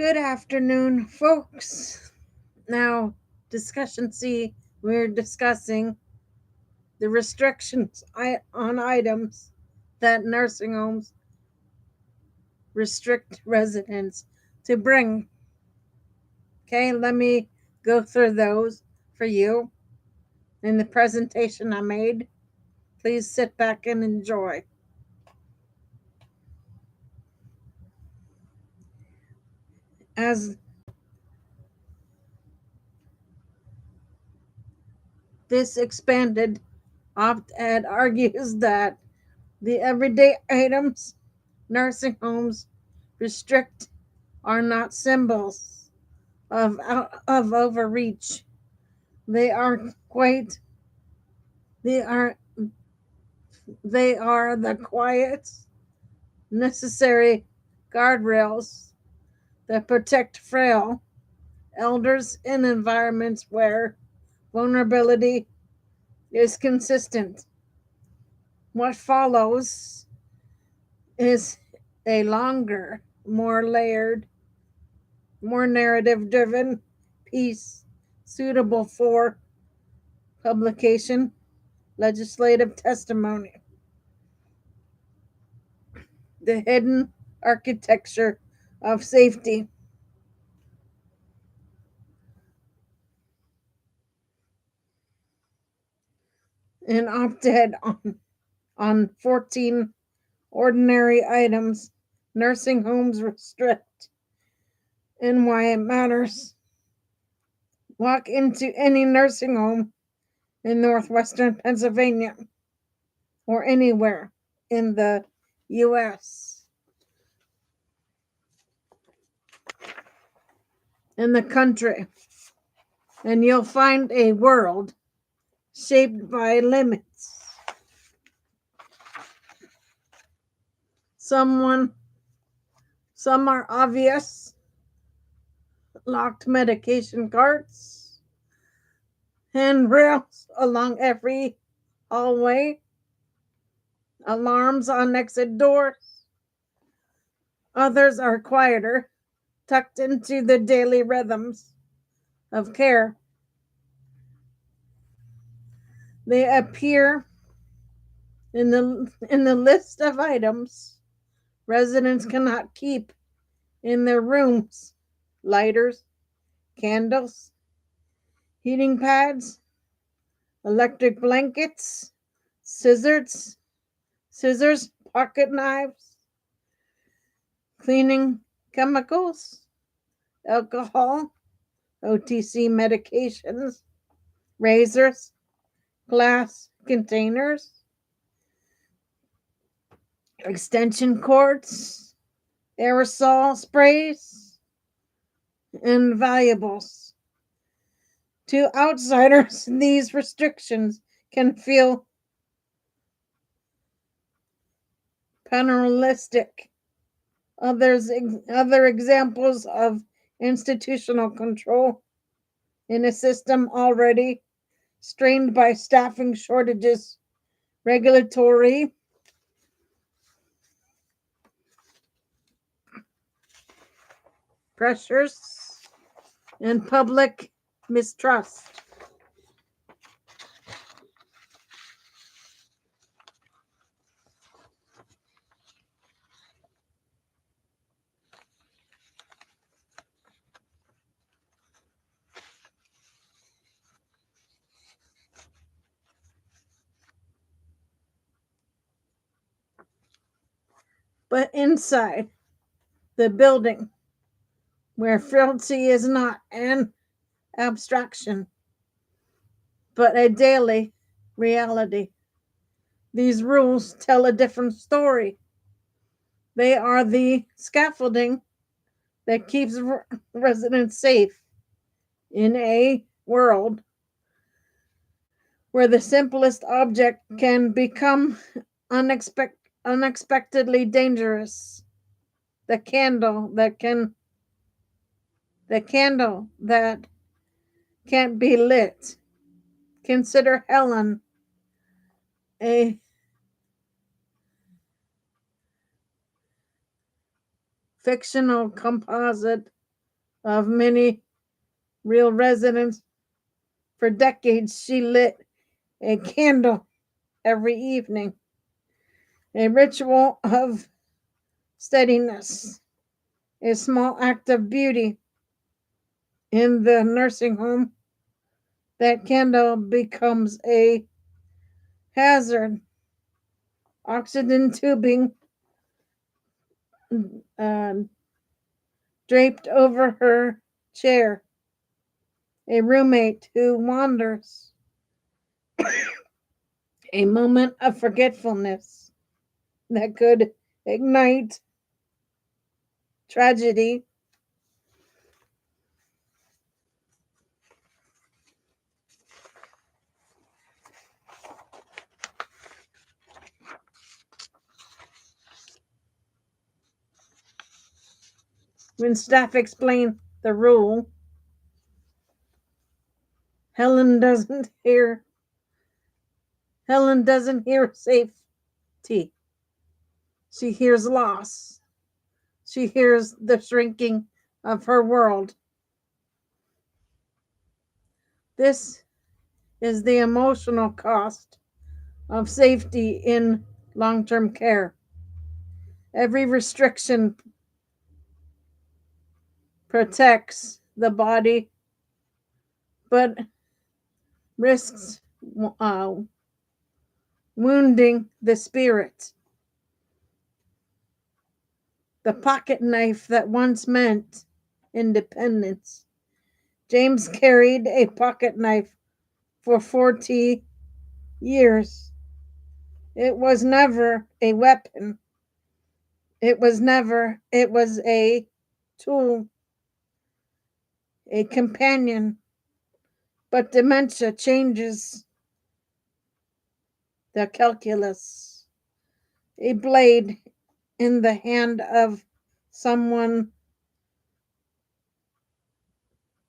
Good afternoon, folks. Now, discussion C, we're discussing the restrictions on items that nursing homes restrict residents to bring. Okay, let me go through those for you in the presentation I made. Please sit back and enjoy. As this expanded op-ed argues that the everyday items nursing homes restrict are not symbols of overreach. They are quite they are they are the quiet, necessary guardrails that protect frail elders in environments where vulnerability is consistent. What follows is a longer, more layered, more narrative driven piece suitable for publication, legislative testimony. The hidden architecture of safety. An op-ed on 14 ordinary items nursing homes restrict and why it matters. Walk into any nursing home in northwestern Pennsylvania or anywhere in the U.S. in the country, and you'll find a world shaped by limits. Some are obvious: locked medication carts, handrails along every hallway, alarms on exit doors. Others are quieter, tucked into the daily rhythms of care. They appear in the list of items residents cannot keep in their rooms: lighters, candles, heating pads, electric blankets, scissors, pocket knives, cleaning chemicals, alcohol, OTC medications, razors, glass containers, extension cords, aerosol sprays, and valuables. To outsiders, these restrictions can feel paternalistic. Other examples of institutional control in a system already strained by staffing shortages, regulatory pressures, and public mistrust. But inside the building, where frailty is not an abstraction, but a daily reality, these rules tell a different story. They are the scaffolding that keeps residents safe in a world where the simplest object can become unexpectedly dangerous. The candle that can't be lit. Consider Helen, a fictional composite of many real residents. For decades, she lit a candle every evening, a ritual of steadiness, a small act of beauty. In the nursing home, that candle becomes a hazard. Oxygen tubing uh, draped over her chair, a roommate who wanders, a moment of forgetfulness that could ignite tragedy. When staff explain the rule, Helen doesn't hear Helen doesn't hear safety. She hears loss. She hears the shrinking of her world. This is the emotional cost of safety in long-term care. Every restriction protects the body, but risks uh, wounding the spirit. The pocket knife that once meant independence. James carried a pocket knife for 40 years. It was never a weapon. It was a tool, a companion. But dementia changes the calculus. A blade in the hand of someone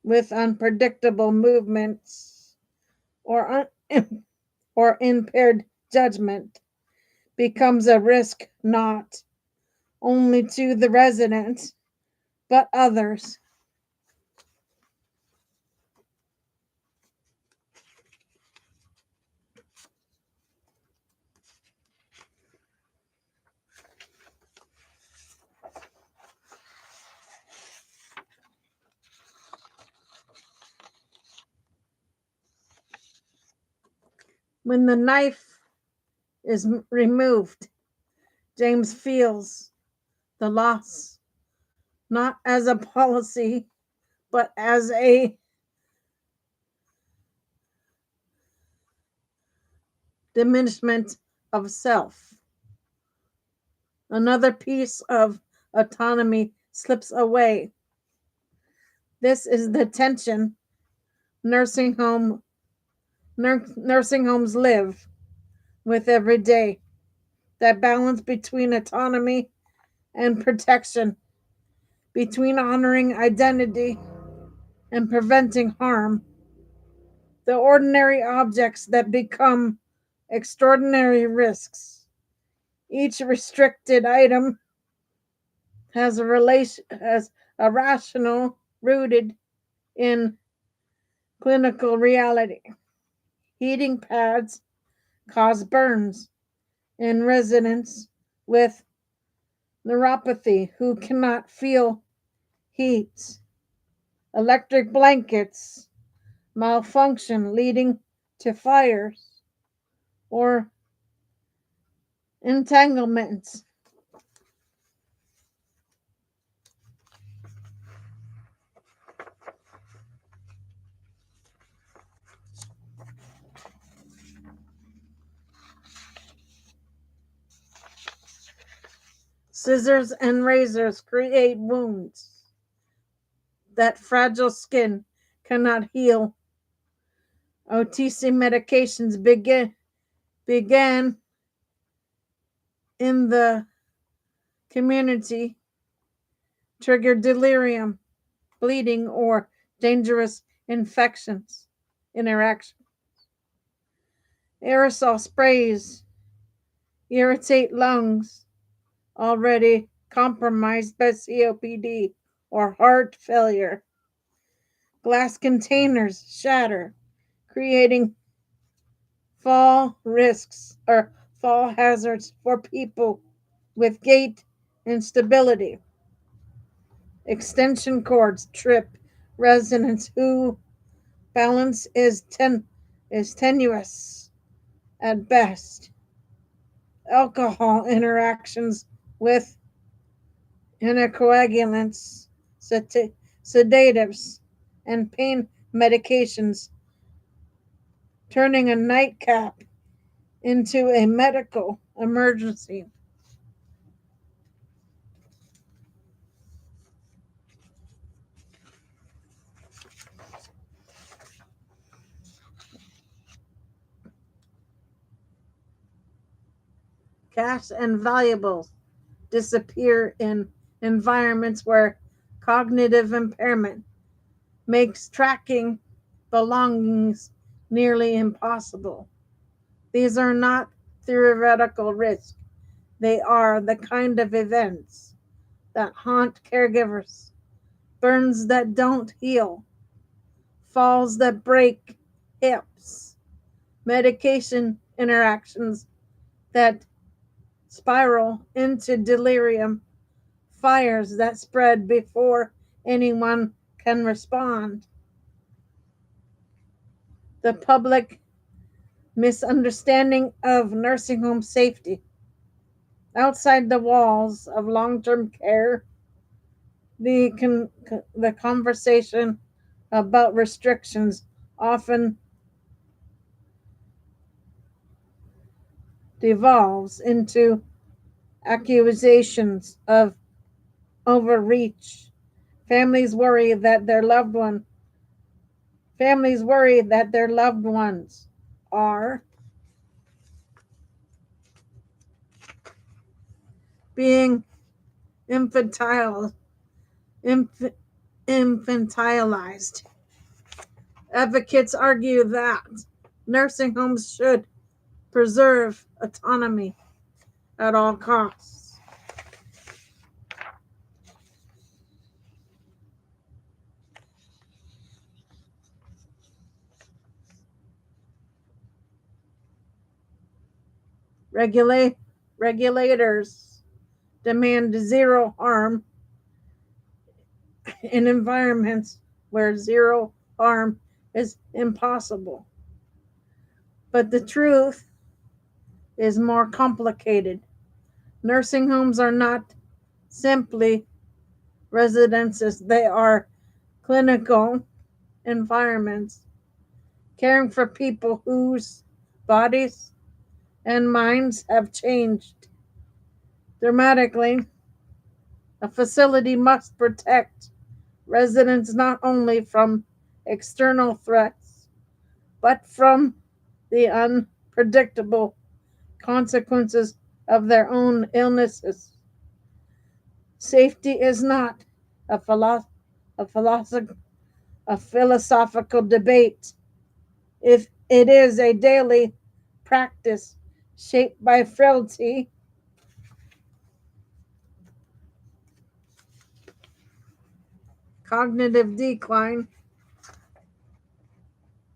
with unpredictable movements or or impaired judgment becomes a risk not only to the resident but others. When the knife is removed, James feels the loss not as a policy but as a diminishment of self. Another piece of autonomy slips away. This is the tension nursing home nursing homes live with every day. That balance between autonomy and protection, between honoring identity and preventing harm. The ordinary objects that become extraordinary risks. Each restricted item has a rational rooted in clinical reality. Heating pads cause burns in residents with neuropathy who cannot feel heat. Electric blankets malfunction leading to fires or entanglements. Scissors and razors create wounds that fragile skin cannot heal. OTC medications began in the community, trigger delirium, bleeding, or dangerous infections interaction. Aerosol sprays irritate lungs already compromised by COPD or heart failure. Glass containers shatter, creating fall risks or fall hazards for people with gait instability. Extension cords trip residents who balance is tenuous at best. Alcohol interactions with anticoagulants, sedatives, and pain medications, turning a nightcap into a medical emergency. Cash and valuables disappear in environments where cognitive impairment makes tracking belongings nearly impossible. These are not theoretical risks, they are the kind of events that haunt caregivers, burns that don't heal, falls that break hips, medication interactions that spiral into delirium, fires that spread before anyone can respond. The public misunderstanding of nursing home safety. Outside the walls of long term care, the conversation about restrictions often devolves into accusations of overreach. Families worry that their loved one families worry that their loved ones are being infantile, inf- infantilized. Advocates argue that nursing homes should preserve autonomy at all costs. Regulate, regulators demand zero harm in environments where zero harm is impossible. But the truth is more complicated. Nursing homes are not simply residences, they are clinical environments caring for people whose bodies and minds have changed dramatically. A facility must protect residents not only from external threats, but from the unpredictable consequences of their own illnesses. Safety is not a, a, philosoph- a philosophical debate. If it is a daily practice shaped by frailty, cognitive decline,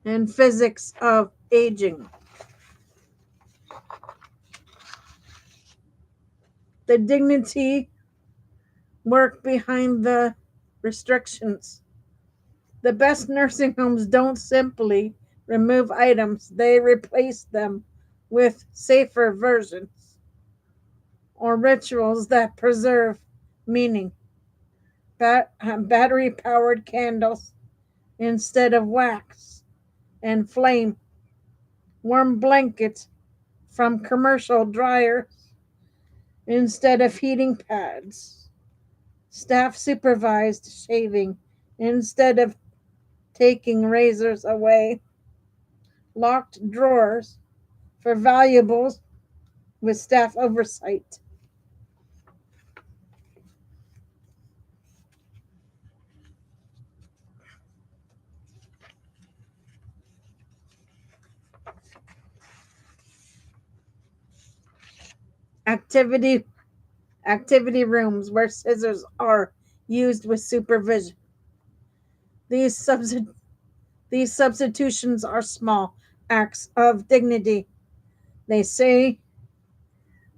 and physics of aging. The dignity work behind the restrictions. The best nursing homes don't simply remove items, they replace them with safer versions or rituals that preserve meaning. Battery powered candles instead of wax and flame, warm blankets from commercial dryers instead of heating pads, staff supervised shaving instead of taking razors away, locked drawers for valuables with staff oversight. Activity activity rooms where scissors are used with supervision. These, substi- these substitutions are small acts of dignity. They say,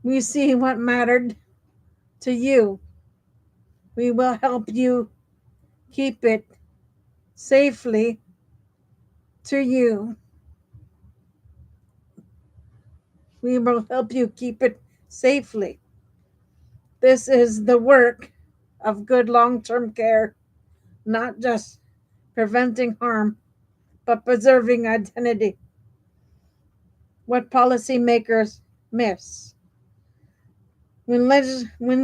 we see what mattered to you. We will help you keep it safely to you. We will help you keep it safely. This is the work of good long term care, not just preventing harm, but preserving identity. What policymakers miss. When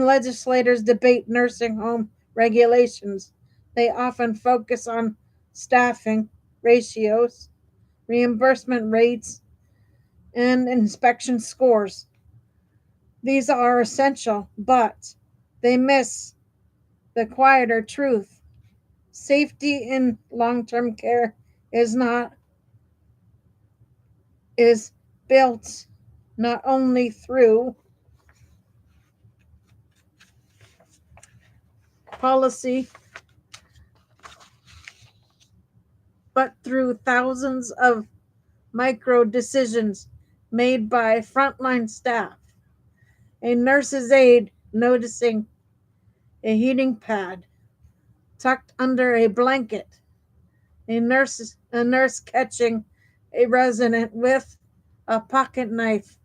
legislators debate nursing home regulations, they often focus on staffing ratios, reimbursement rates, and inspection scores. These are essential, but they miss the quieter truth. Safety in long-term care is not is built not only through policy but through thousands of micro decisions made by frontline staff. A nurse's aide noticing a heating pad tucked under a blanket, a nurse catching a resident with a pocket knife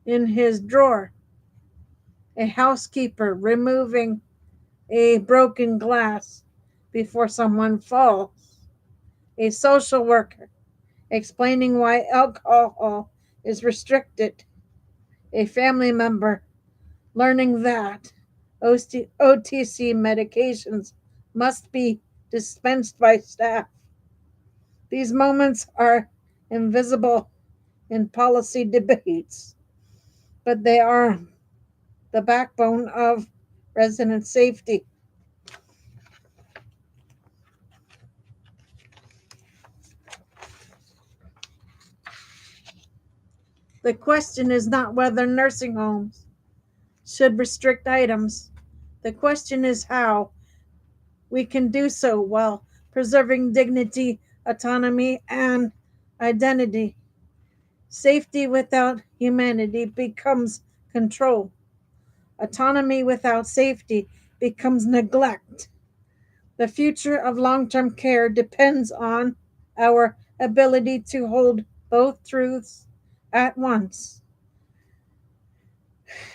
in his drawer, a housekeeper removing a broken glass before someone falls, a social worker explaining why alcohol is restricted, a family member learning that OTC medications must be dispensed by staff. These moments are invisible in policy debates, but they are the backbone of resident safety. The question is not whether nursing homes should restrict items. The question is how we can do so while preserving dignity, autonomy, and identity. Safety without humanity becomes control. Autonomy without safety becomes neglect. The future of long term care depends on our ability to hold both truths at once.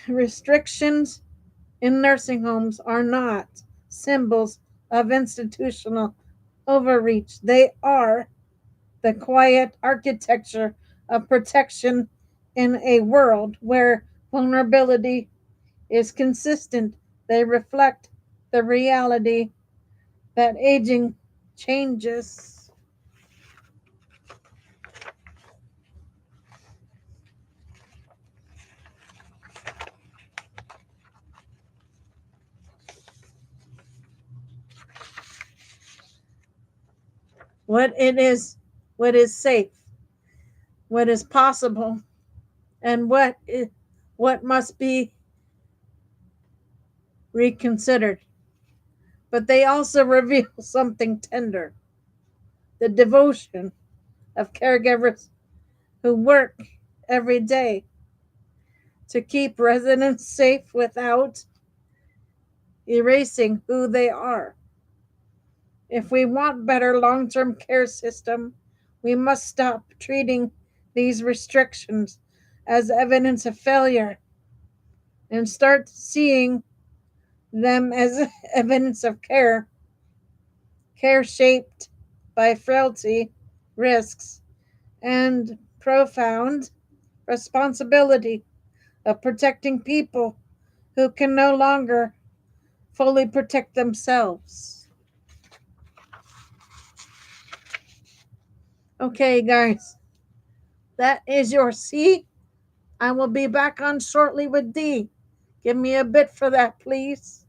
Restrictions in nursing homes are not symbols of institutional overreach, they are the quiet architecture of protection in a world where vulnerability is consistent. They reflect the reality that aging changes. What it is, what is safe, what is possible, and what must be reconsidered. But they also reveal something tender, the devotion of caregivers who work every day to keep residents safe without erasing who they are. If we want better long-term care system, we must stop treating these restrictions as evidence of failure and start seeing them as evidence of care shaped by frailty, risks, and profound responsibility of protecting people who can no longer fully protect themselves. Okay, guys, that is your C. I will be back on shortly with D. Give me a bit for that, please.